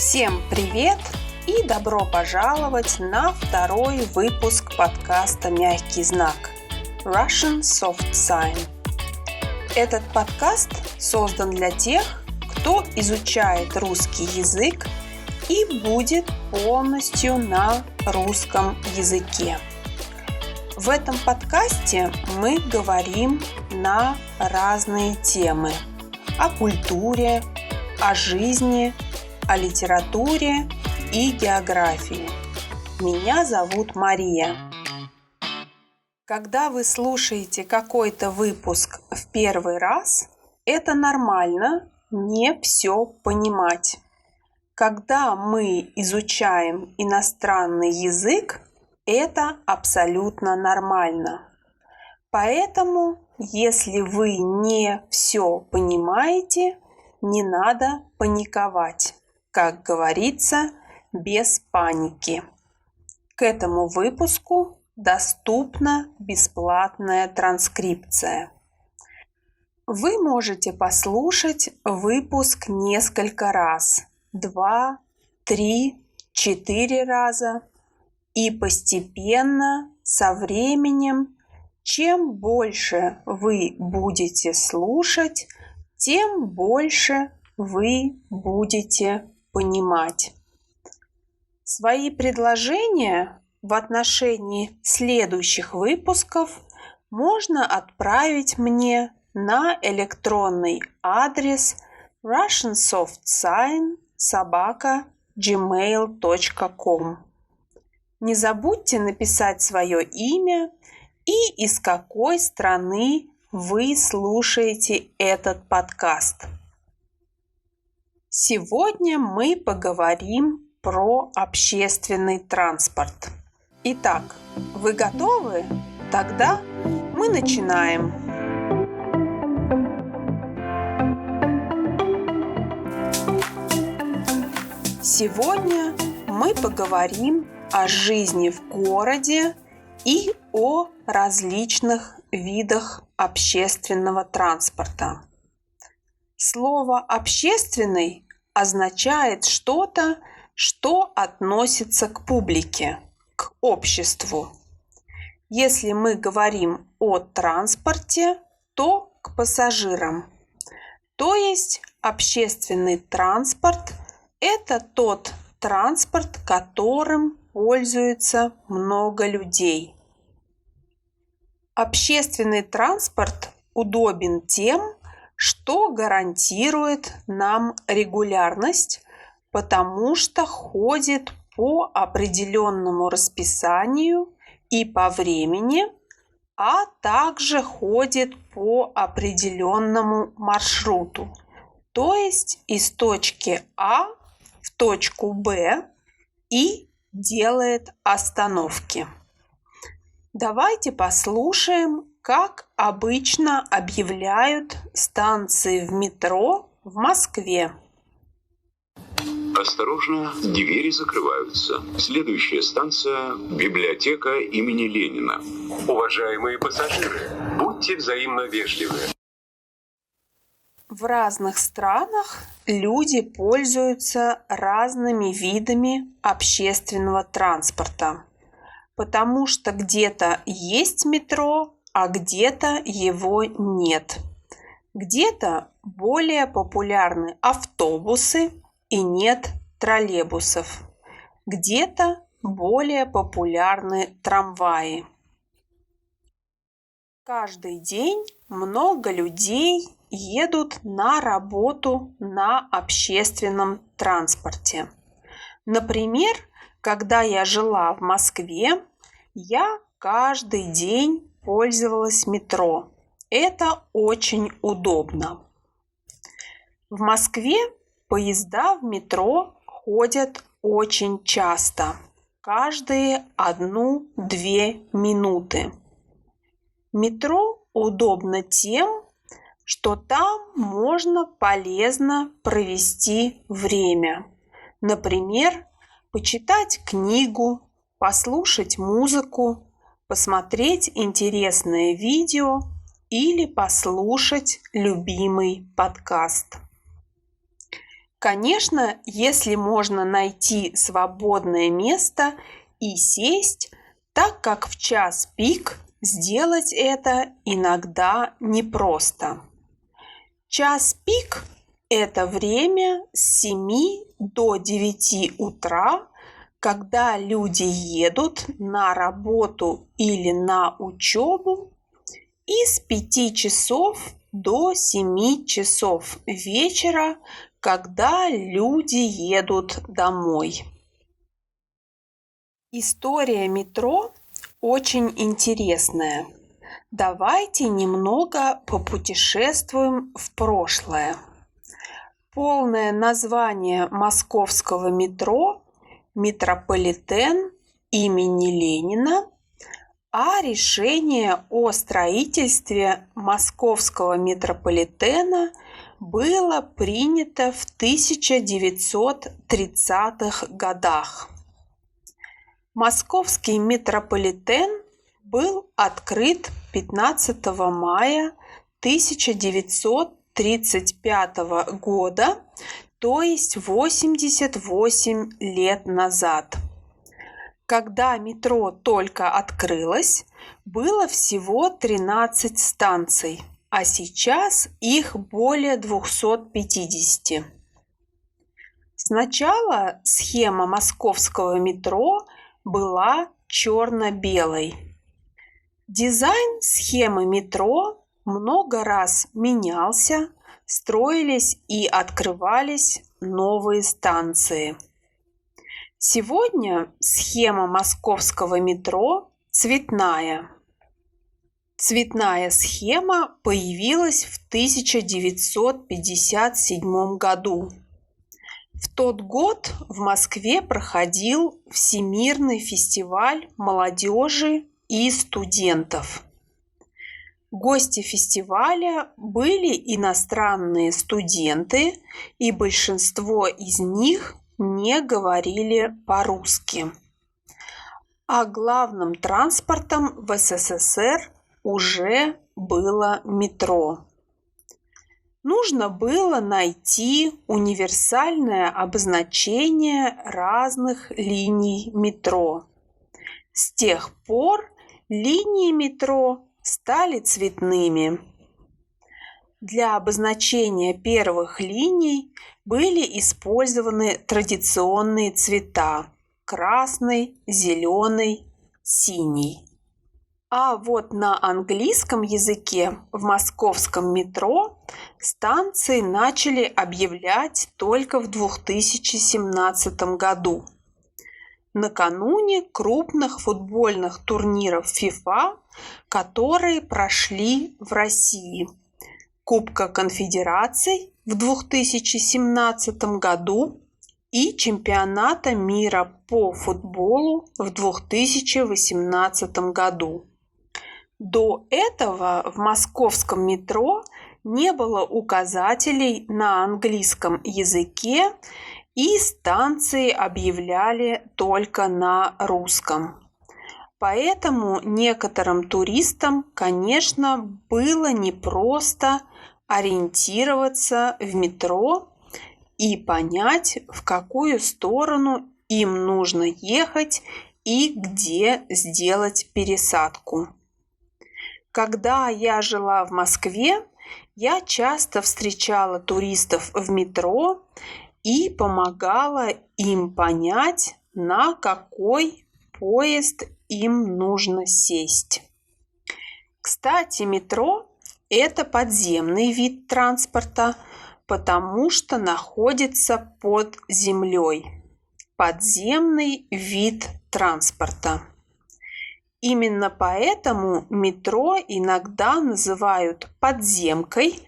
Всем привет и добро пожаловать на второй выпуск подкаста «Мягкий знак» Russian Soft Sign. Этот подкаст создан для тех, кто изучает русский язык и будет полностью на русском языке. В этом подкасте мы говорим на разные темы о культуре, о жизни, о литературе и географии. Меня зовут Мария. Когда вы слушаете какой-то выпуск в первый раз, это нормально не все понимать. Когда мы изучаем иностранный язык, это абсолютно нормально. Поэтому, если вы не все понимаете, не надо паниковать. Как говорится, без паники. К этому выпуску доступна бесплатная транскрипция. Вы можете послушать выпуск несколько раз, 2, 3, 4 раза, и постепенно, со временем, чем больше вы будете слушать, тем больше вы будете понимать. Свои предложения в отношении следующих выпусков можно отправить мне на электронный адрес russiansoftsign@gmail.com. Не забудьте написать свое имя и из какой страны вы слушаете этот подкаст. Сегодня мы поговорим про общественный транспорт. Итак, вы готовы? Тогда мы начинаем. Сегодня мы поговорим о жизни в городе и о различных видах общественного транспорта. Слово «общественный» означает что-то, что относится к публике, к обществу. Если мы говорим о транспорте, то к пассажирам. То есть общественный транспорт – это тот транспорт, которым пользуется много людей. Общественный транспорт удобен тем, что гарантирует нам регулярность, потому что ходит по определенному расписанию и по времени, а также ходит по определенному маршруту, то есть из точки А в точку Б и делает остановки. Давайте послушаем, как обычно объявляют станции в метро в Москве. Осторожно, двери закрываются. Следующая станция – библиотека имени Ленина. Уважаемые пассажиры, будьте взаимно вежливы. В разных странах люди пользуются разными видами общественного транспорта, потому что где-то есть метро, а где-то его нет. Где-то более популярны автобусы и нет троллейбусов. Где-то более популярны трамваи. Каждый день много людей едут на работу на общественном транспорте. Например, когда я жила в Москве, я каждый день пользовалась метро. Это очень удобно. В Москве поезда в метро ходят очень часто, каждые 1-2 минуты. Метро удобно тем, что там можно полезно провести время. Например, почитать книгу, послушать музыку, посмотреть интересное видео или послушать любимый подкаст. Конечно, если можно найти свободное место и сесть, так как в час пик сделать это иногда непросто. Час пик – это время с 7 до 9 утра, когда люди едут на работу или на учебу, и с 5 часов до 7 часов вечера, когда люди едут домой. История метро очень интересная. Давайте немного попутешествуем в прошлое. Полное название московского метро – метрополитен имени Ленина, а решение о строительстве московского метрополитена было принято в 1930-х годах. Московский метрополитен был открыт 15 мая 1935 года, то есть 88 лет назад. Когда метро только открылось, было всего 13 станций, а сейчас их более 250. Сначала схема московского метро была черно-белой. Дизайн схемы метро много раз менялся, строились и открывались новые станции. Сегодня схема московского метро цветная. Цветная схема появилась в 1957 году. В тот год в Москве проходил Всемирный фестиваль молодежи и студентов. Гости фестиваля были иностранные студенты, и большинство из них не говорили по-русски. А главным транспортом в СССР уже было метро. Нужно было найти универсальное обозначение разных линий метро. С тех пор линии метро стали цветными. Для обозначения первых линий были использованы традиционные цвета – красный, зеленый, синий. А вот на английском языке в московском метро станции начали объявлять только в 2017 году. Накануне крупных футбольных турниров FIFA, которые прошли в России. Кубка конфедераций в 2017 году и чемпионата мира по футболу в 2018 году. До этого в московском метро не было указателей на английском языке, и станции объявляли только на русском. Поэтому некоторым туристам, конечно, было непросто ориентироваться в метро и понять, в какую сторону им нужно ехать и где сделать пересадку. Когда я жила в Москве, я часто встречала туристов в метро и помогала им понять, на какой поезд им нужно сесть. Кстати, метро – это подземный вид транспорта, потому что находится под землей. Подземный вид транспорта. Именно поэтому метро иногда называют подземкой,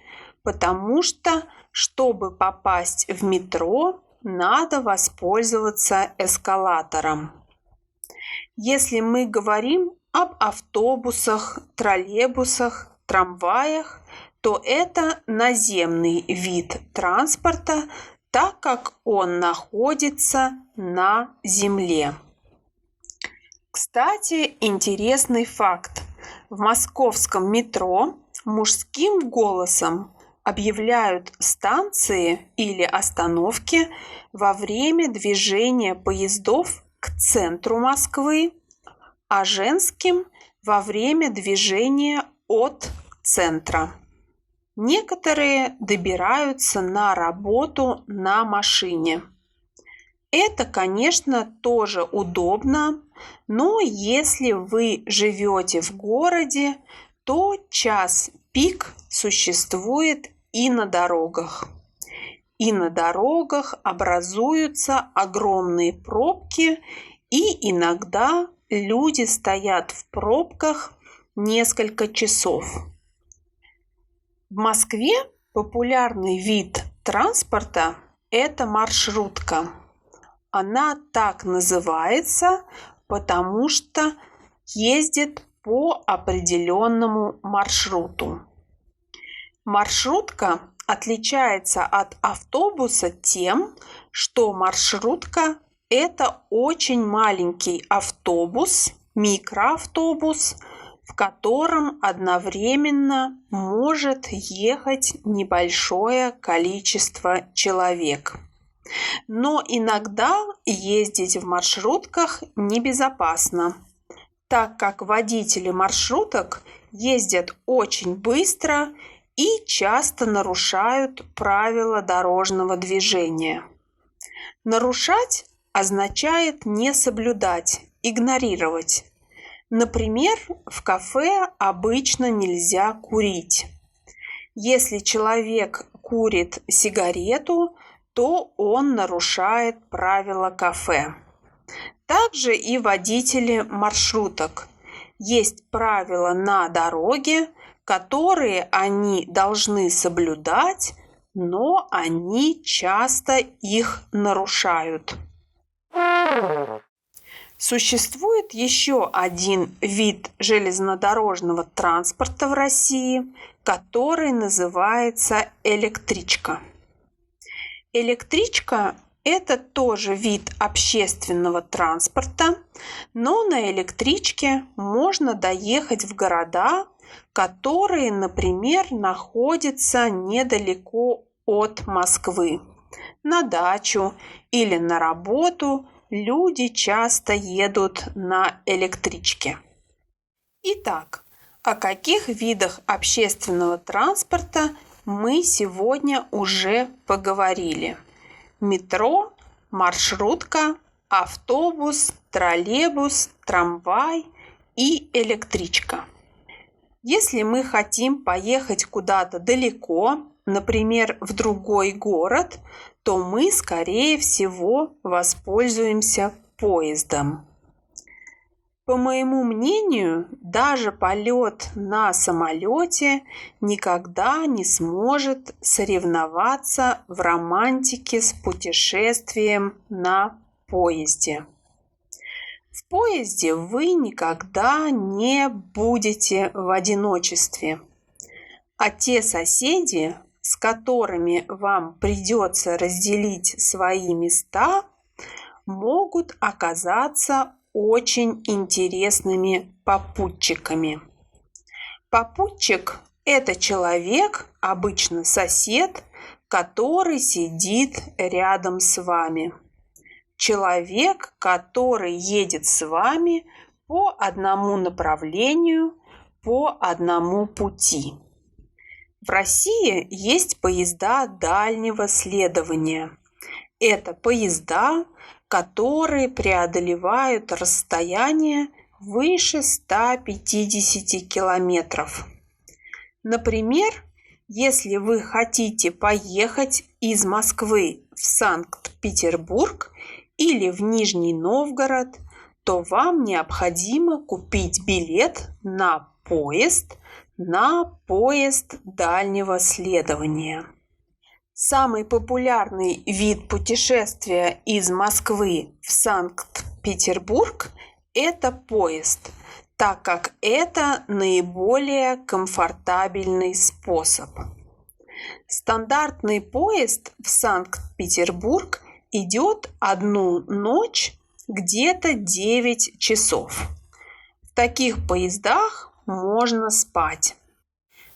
потому что, чтобы попасть в метро, надо воспользоваться эскалатором. Если мы говорим об автобусах, троллейбусах, трамваях, то это наземный вид транспорта, так как он находится на земле. Кстати, интересный факт. В московском метро мужским голосом объявляют станции или остановки во время движения поездов к центру Москвы, а женским во время движения от центра. Некоторые добираются на работу на машине. Это, конечно, тоже удобно, но если вы живете в городе, то час пик существует и на дорогах. И на дорогах образуются огромные пробки, и иногда люди стоят в пробках несколько часов. В Москве популярный вид транспорта – это маршрутка. Она так называется, потому что ездит по определенному маршруту. Маршрутка отличается от автобуса тем, что маршрутка – это очень маленький автобус, микроавтобус, в котором одновременно может ехать небольшое количество человек. Но иногда ездить в маршрутках небезопасно, так как водители маршруток ездят очень быстро и часто нарушают правила дорожного движения. Нарушать означает не соблюдать, игнорировать. Например, в кафе обычно нельзя курить. Если человек курит сигарету, то он нарушает правила кафе. Также и водители маршруток. Есть правила на дороге, которые они должны соблюдать, но они часто их нарушают. Существует еще один вид железнодорожного транспорта в России, который называется электричка. Электричка – это тоже вид общественного транспорта, но на электричке можно доехать в города, которые, например, находятся недалеко от Москвы. На дачу или на работу люди часто едут на электричке. Итак, о каких видах общественного транспорта мы сегодня уже поговорили? Метро, маршрутка, автобус, троллейбус, трамвай и электричка. Если мы хотим поехать куда-то далеко, например, в другой город, то мы, скорее всего, воспользуемся поездом. По моему мнению, даже полет на самолете никогда не сможет соревноваться в романтике с путешествием на поезде. В поезде вы никогда не будете в одиночестве, а те соседи, с которыми вам придется разделить свои места, могут оказаться очень интересными попутчиками. Попутчик – это человек, обычно сосед, который сидит рядом с вами. Человек, который едет с вами по одному направлению, по одному пути. В России есть поезда дальнего следования. Это поезда, которые преодолевают расстояние выше 150 километров. Например, если вы хотите поехать из Москвы в Санкт-Петербург или в Нижний Новгород, то вам необходимо купить билет на поезд дальнего следования. Самый популярный вид путешествия из Москвы в Санкт-Петербург – это поезд, так как это наиболее комфортабельный способ. Стандартный поезд в Санкт-Петербург идет одну ночь, где-то 9 часов. В таких поездах можно спать.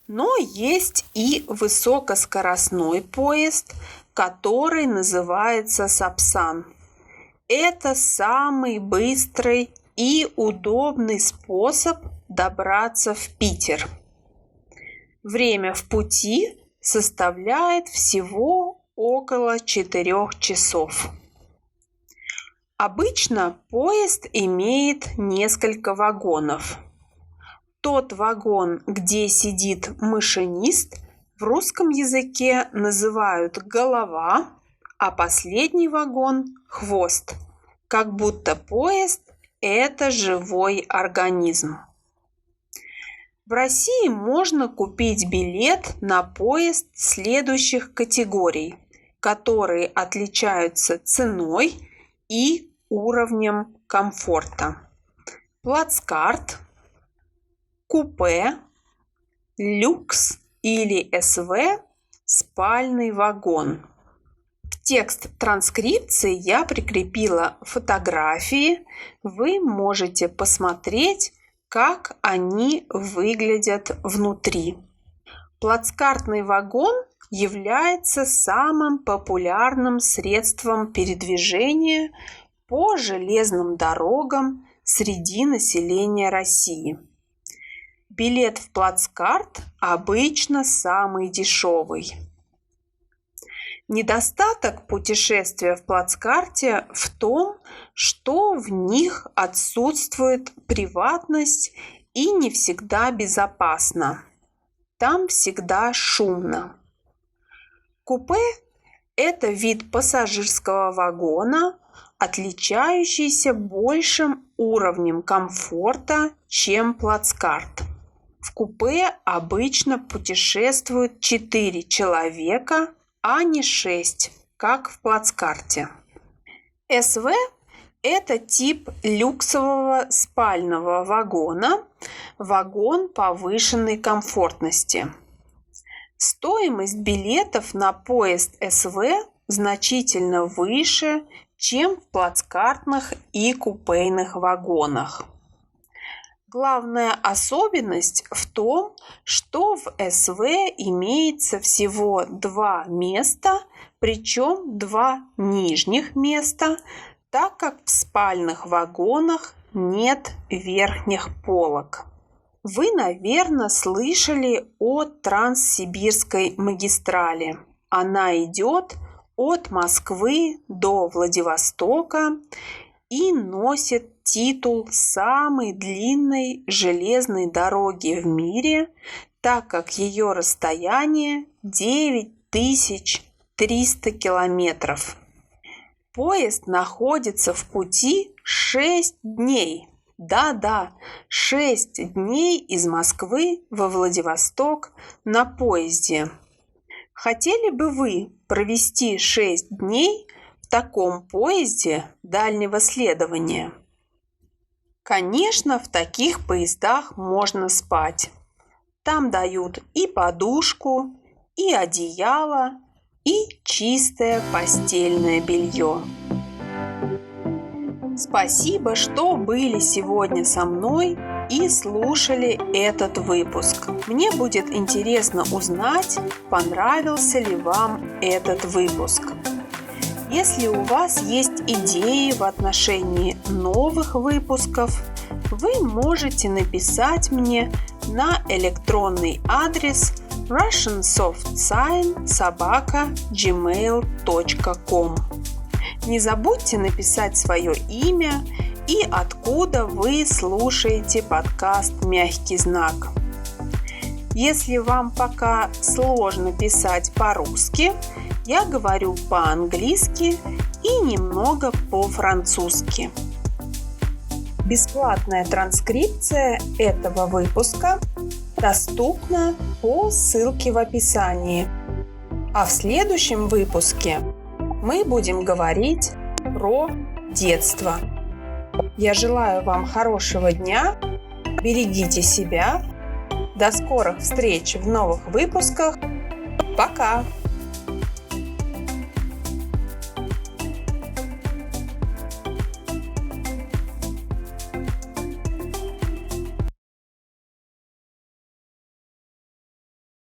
Но есть и высокоскоростной поезд, который называется Сапсан. Это самый быстрый и удобный способ добраться в Питер. Время в пути составляет всего около 4 часов. Обычно поезд имеет несколько вагонов. Тот вагон, где сидит машинист, в русском языке называют голова, а последний вагон – хвост, как будто поезд – это живой организм. В России можно купить билет на поезд следующих категорий, которые отличаются ценой и уровнем комфорта. Плацкарт, купе, люкс или СВ, спальный вагон. В текст транскрипции я прикрепила фотографии. Вы можете посмотреть, как они выглядят внутри. Плацкартный вагон является самым популярным средством передвижения по железным дорогам среди населения России. Билет в плацкарт обычно самый дешевый. Недостаток путешествия в плацкарте в том, что в них отсутствует приватность и не всегда безопасно. Там всегда шумно. Купе – это вид пассажирского вагона, отличающийся большим уровнем комфорта, чем плацкарт. В купе обычно путешествуют 4 человека, а не 6, как в плацкарте. СВ – это тип люксового спального вагона, вагон повышенной комфортности. Стоимость билетов на поезд СВ значительно выше, чем в плацкартных и купейных вагонах. Главная особенность в том, что в СВ имеется всего 2 места, причем 2 нижних места, так как в спальных вагонах нет верхних полок. Вы, наверное, слышали о Транссибирской магистрали. Она идет от Москвы до Владивостока и носит титул самой длинной железной дороги в мире, так как ее расстояние 9300 километров. Поезд находится в пути 6 дней. Да-да, 6 дней из Москвы во Владивосток на поезде. Хотели бы вы провести 6 дней в таком поезде дальнего следования? Конечно, в таких поездах можно спать. Там дают и подушку, и одеяло, и чистое постельное белье. Спасибо, что были сегодня со мной и слушали этот выпуск. Мне будет интересно узнать, понравился ли вам этот выпуск. Если у вас есть идеи в отношении новых выпусков, вы можете написать мне на электронный адрес russiansoftscience@gmail.com. Не забудьте написать свое имя и откуда вы слушаете подкаст «Мягкий знак». Если вам пока сложно писать по-русски, я говорю по-английски и немного по-французски. Бесплатная транскрипция этого выпуска доступна по ссылке в описании. А в следующем выпуске мы будем говорить про детство. Я желаю вам хорошего дня, берегите себя. До скорых встреч в новых выпусках. Пока!